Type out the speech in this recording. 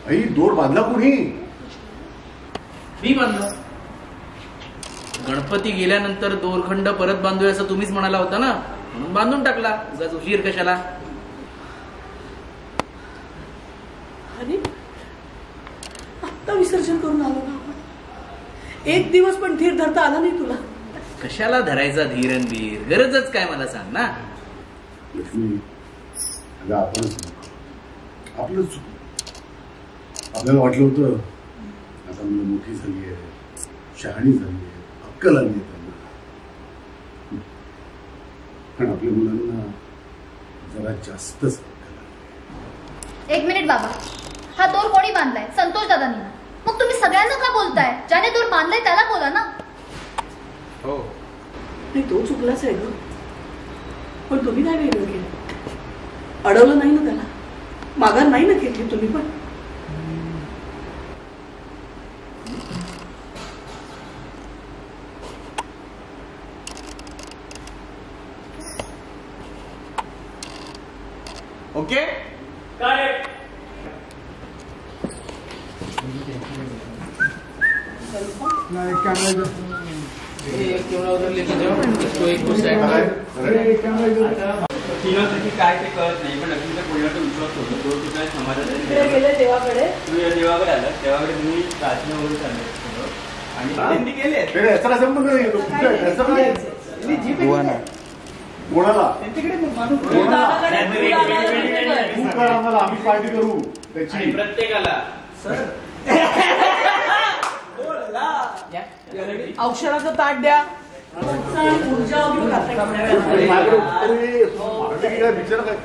आई दोर बांधला कोणी? मी बांधला. गणपती गेल्यानंतर दोरखंड परत बांधूया असं तुम्हीच म्हणाला होता ना, म्हणून बांधून टाकला. उगाच उशीर कशाला. अरे आत्ता विसर्जन करून आलो ना आपण. एक दिवस पण धीर धरता आला नाही तुला. कशाला धरायचा धीर धीर? गरजच काय मला सांग ना. लक्ष्मी अगं आपणच आपलं चुक. आपल्याला वाटलं होतं आता मुलं मोठी झाली आहे, शहाणी झाली आहे, अक्कल आली आहे त्यांना. पण आपल्या मुलांना जरा जास्तच अक्कल आली. एक मिनिट बाबा, हा दोर कोणी बांधलाय? संतोष दादांनी. मग तुम्ही सगळ्यांना का बोलताय? ज्याने दोर बांधलाय त्याला बोला ना. हो नाही तो चुकलाच आहे ग, पण तुम्ही काय वेगळं केलं? अडवलं नाही ना त्याला, माघार नाही ना घेतली तुम्ही पण. ओके कैमरा उधर लेके जाओ. इसको एक साइड काय ते कळत नाही, पण लक्ष्मीचा कोणाचा विश्वास होतो. तो तुझ्या समाजात देवाकडे तुम्ही देवाकडे आला, देवाकडे तुम्ही प्रार्थना वगैरे चालले आणि त्यांनी गेले. याचा संबंध नाही कोणाला आम्हाला आम्ही पार्टी करू त्याची प्रत्येकाला. औषधाचं ताट द्या. ऊर्जा विचार काय